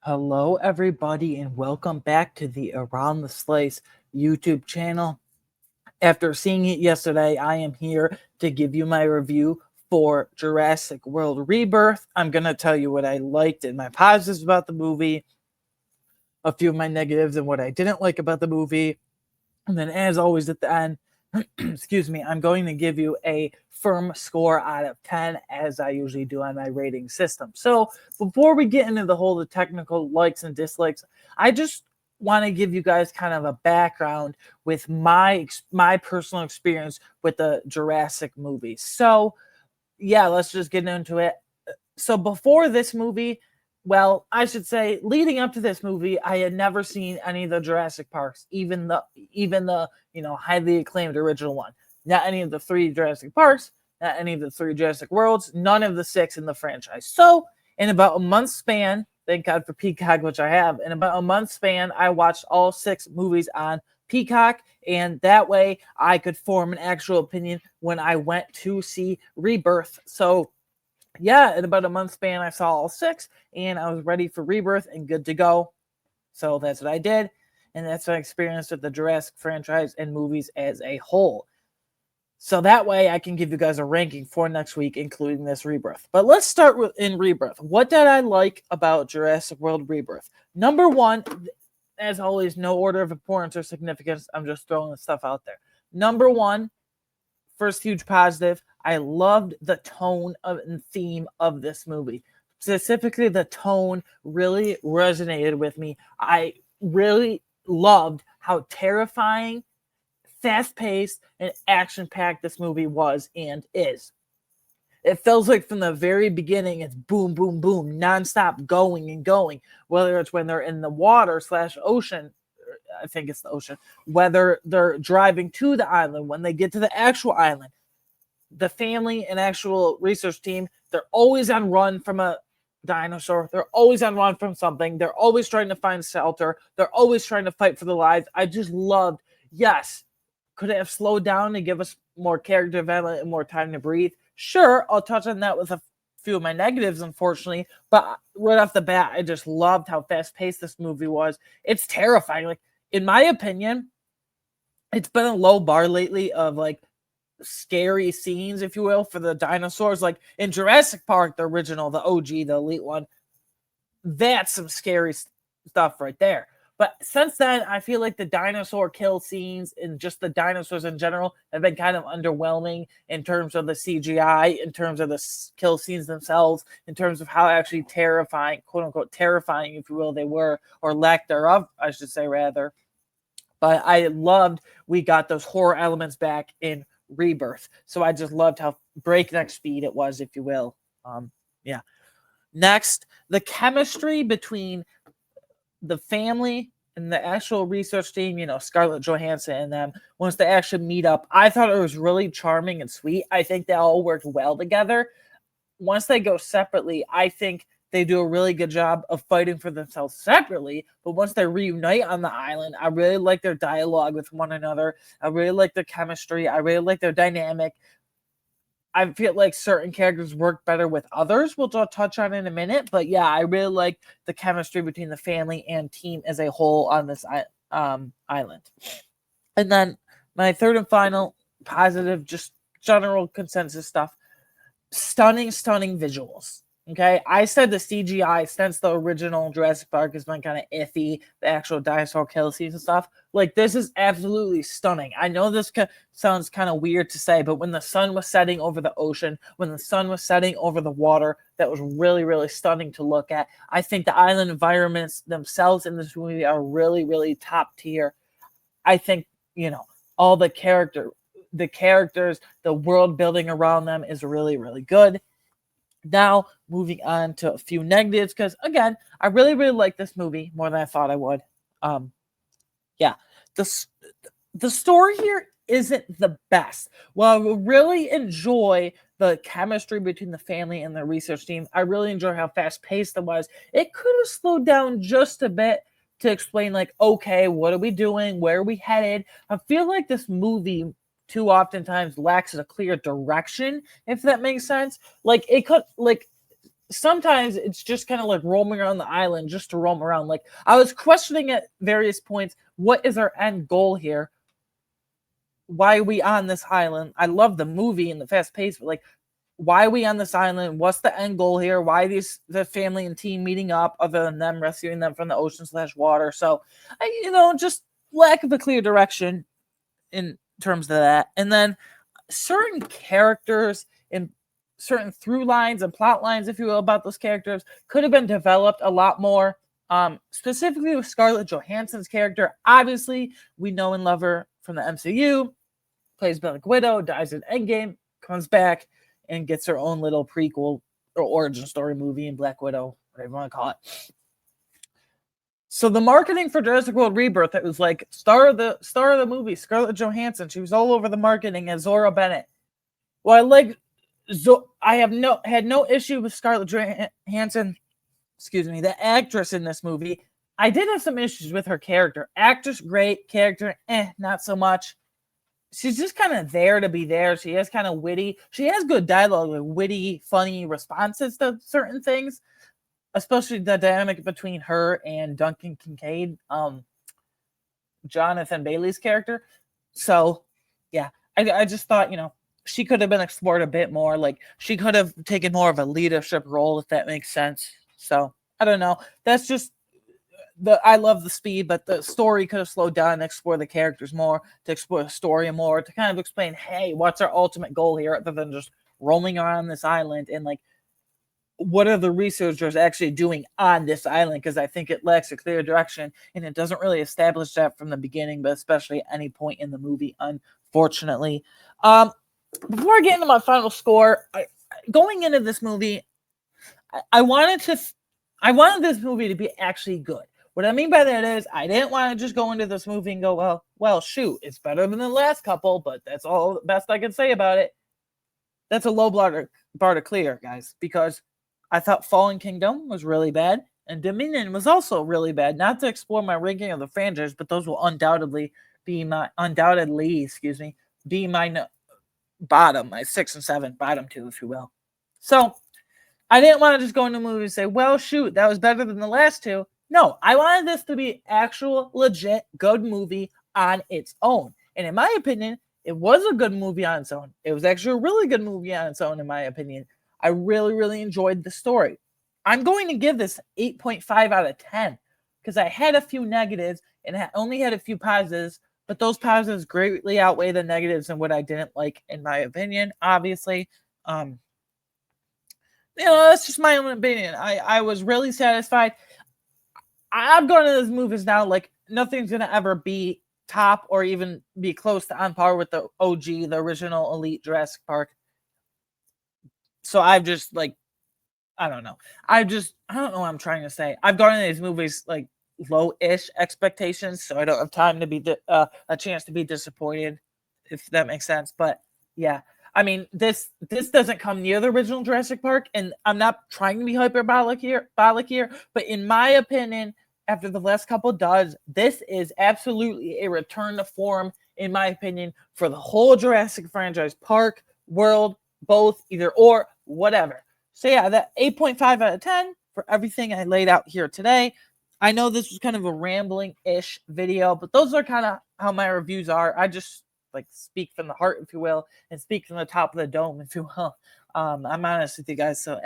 Hello, everybody, and welcome back to the Around the Slice YouTube channel. After seeing it yesterday, I am here to give you my review for Jurassic World Rebirth. I'm going to tell you what I liked and my positives about the movie, a few of my negatives, and what I didn't like about the movie. And then, as always, at the end, excuse me, I'm going to give you a firm score out of 10, as I usually do on my rating system. So before we get into the technical likes and dislikes, I just want to give you guys kind of a background with my personal experience with the Jurassic movies. So yeah, let's just get into it. So before this movie, well, I should say leading up to this movie, I had never seen any of the Jurassic Parks, even the highly acclaimed original one. Not any of the three Jurassic Parks, not any of the three Jurassic Worlds, none of the six in the franchise. So in about a month span, thank God for Peacock, which I have, in about a month span, I watched all six movies on Peacock, and that way I could form an actual opinion when I went to see Rebirth. So yeah, in about a month span, I saw all six, and I was ready for Rebirth and good to go. So that's what I did, and that's my experience with the Jurassic franchise and movies as a whole. So that way, I can give you guys a ranking for next week, including this Rebirth. But let's start with in Rebirth. What did I like about Jurassic World Rebirth? Number one, as always, no order of importance or significance. I'm just throwing the stuff out there. Number one, first huge positive, I loved the tone and theme of this movie. Specifically, the tone really resonated with me. I really loved how terrifying, fast paced, and action packed this movie was and is. It feels like from the very beginning, it's boom, boom, boom, nonstop going and going. Whether it's when they're in the water slash ocean, I think it's the ocean, whether they're driving to the island, when they get to the actual island, the family and actual research team, they're always on run from a dinosaur. They're always on run from something. They're always trying to find shelter. They're always trying to fight for their lives. I just loved, yes, could it have slowed down to give us more character development and more time to breathe? Sure, I'll touch on that with a few of my negatives, unfortunately. But right off the bat, I just loved how fast paced this movie was. It's terrifying. Like, in my opinion, it's been a low bar lately of like scary scenes, if you will, for the dinosaurs. Like in Jurassic Park, the original, the OG, the elite one, that's some scary stuff right there. But since then, I feel like the dinosaur kill scenes and just the dinosaurs in general have been kind of underwhelming in terms of the CGI, in terms of the kill scenes themselves, in terms of how actually terrifying, quote unquote, terrifying, if you will, they were, or lack thereof, I should say, rather. But I loved we got those horror elements back in Rebirth. So I just loved how breakneck speed it was, if you will. Yeah. Next, the chemistry between the family and the actual research team, Scarlett Johansson and them, once they actually meet up, I thought it was really charming and sweet. I think they all worked well together. Once they go separately, I think they do a really good job of fighting for themselves separately. But once they reunite on the island, I really like their dialogue with one another. I really like their chemistry. I really like their dynamic. I feel like certain characters work better with others, which I'll touch on in a minute. But yeah, I really like the chemistry between the family and team as a whole on this island. And then my third and final positive, just general consensus stuff, stunning visuals. Okay, I said the CGI since the original Jurassic Park has been kind of iffy, the actual dinosaur kill scenes and stuff. Like, this is absolutely stunning. I know this sounds kind of weird to say, but when the sun was setting over the ocean, when the sun was setting over the water, that was really, really stunning to look at. I think the island environments themselves in this movie are really, really top tier. I think, all the characters, the world building around them is really, really good. Now, moving on to a few negatives, because again, I really, really like this movie more than I thought I would. Yeah, the story here isn't the best. While I really enjoy the chemistry between the family and the research team, I really enjoy how fast paced it was. It could have slowed down just a bit to explain, like, okay, what are we doing? Where are we headed? I feel like this movie too oftentimes lacks a clear direction, if that makes sense. Like, it could, like, sometimes it's just kind of like roaming around the island just to roam around. Like, I was questioning at various points, what is our end goal here? Why are we on this island? I love the movie and the fast pace, but like, why are we on this island? What's the end goal here? Why is the family and team meeting up other than them rescuing them from the ocean/water? So, just lack of a clear direction in terms of that. And then certain characters and certain through lines and plot lines, if you will, about those characters could have been developed a lot more. Specifically with Scarlett Johansson's character. Obviously, we know and love her from the MCU, plays Black Widow, dies in Endgame, comes back, and gets her own little prequel or origin story movie in Black Widow, whatever you want to call it. So the marketing for Jurassic World Rebirth, it was like star of the movie, Scarlett Johansson. She was all over the marketing as Zora Bennett. Well, I had no issue with Scarlett Johansson, the actress in this movie. I did have some issues with her character. Actress, great. Character, not so much. She's just kind of there to be there. She is kind of witty. She has good dialogue, like witty, funny responses to certain things, especially the dynamic between her and Duncan Kincaid, Jonathan Bailey's character. So, yeah, I just thought, she could have been explored a bit more. Like, she could have taken more of a leadership role, if that makes sense. So, I don't know. That's just I love the speed, but the story could have slowed down and explore the characters more, to explore the story more, to kind of explain, hey, what's our ultimate goal here, other than just roaming around this island, and like, what are the researchers actually doing on this island? Because I think it lacks a clear direction, and it doesn't really establish that from the beginning, but especially at any point in the movie, unfortunately. Before I get into my final score, going into this movie, I wanted this movie to be actually good. What I mean by that is, I didn't want to just go into this movie and go, well, shoot, it's better than the last couple, but that's all the best I can say about it. That's a low bar to clear, guys, because I thought Fallen Kingdom was really bad, and Dominion was also really bad. Not to explore my ranking of the franchise, but those will undoubtedly be my bottom, my 6 and 7, bottom 2, if you will. So I didn't want to just go into the movie and say, well, shoot, that was better than the last two. No, I wanted this to be actual, legit, good movie on its own. And in my opinion, it was a good movie on its own. It was actually a really good movie on its own, in my opinion. I really, really enjoyed the story. I'm going to give this 8.5 out of 10 because I had a few negatives and I only had a few positives, but those positives greatly outweigh the negatives and what I didn't like, in my opinion, obviously. That's just my own opinion. I was really satisfied. I'm going to those movies now like nothing's going to ever be top or even be close to on par with the OG, the original Elite Jurassic Park. So I've just I don't know. I don't know what I'm trying to say. I've gone into these movies like low-ish expectations, so I don't have time to be a chance to be disappointed, if that makes sense. But yeah, I mean, this doesn't come near the original Jurassic Park, and I'm not trying to be hyperbolic here, but in my opinion, after the last couple duds, this is absolutely a return to form, in my opinion, for the whole Jurassic franchise, park, world, both, either or, whatever. So yeah, that 8.5 out of 10 for everything I laid out here today. I know this was kind of a rambling-ish video, but those are kind of how my reviews are. I just speak from the heart, if you will, and speak from the top of the dome, if you will. I'm honest with you guys. So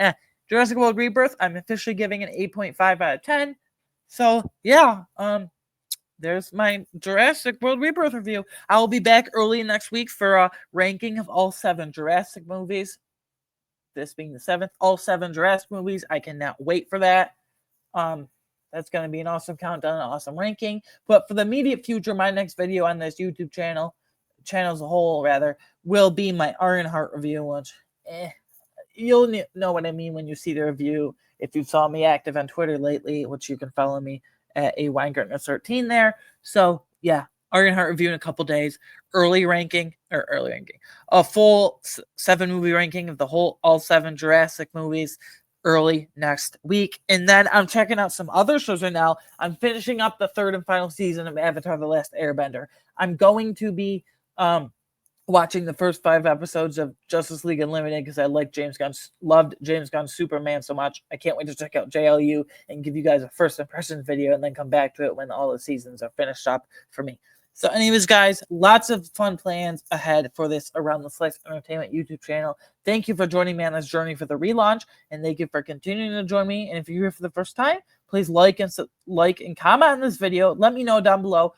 Jurassic World Rebirth, I'm officially giving an 8.5 out of 10. So yeah, there's my Jurassic World Rebirth review. I will be back early next week for a ranking of all 7 Jurassic movies. This being the 7th, all 7 Jurassic movies. I cannot wait for that. That's going to be an awesome countdown, an awesome ranking. But for the immediate future, my next video on this YouTube channel as a whole, rather, will be my Ironheart review, which, you'll know what I mean when you see the review. If you saw me active on Twitter lately, which you can follow me at a Weingartner13 there. So yeah, Ironheart review in a couple days. Early ranking, a full 7 movie ranking of all 7 Jurassic movies early next week. And then I'm checking out some other shows right now. I'm finishing up the 3rd and final season of Avatar: The Last Airbender. I'm going to be watching the first 5 episodes of Justice League Unlimited because I like loved James Gunn's Superman so much. I can't wait to check out JLU and give you guys a first impression video and then come back to it when all the seasons are finished up for me. So anyways, guys, lots of fun plans ahead for this Around the Slice Entertainment YouTube channel. Thank you for joining me on this journey for the relaunch, and thank you for continuing to join me. And if you're here for the first time, please like and comment on this video. Let me know down below,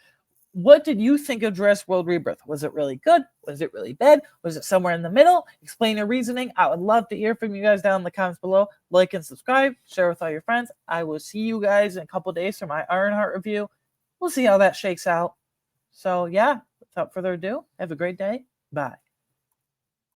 what did you think of Jurassic World Rebirth? Was it really good? Was it really bad? Was it somewhere in the middle? Explain your reasoning. I would love to hear from you guys down in the comments below. Like and subscribe. Share with all your friends. I will see you guys in a couple days for my Ironheart review. We'll see how that shakes out. So, yeah, without further ado, have a great day. Bye.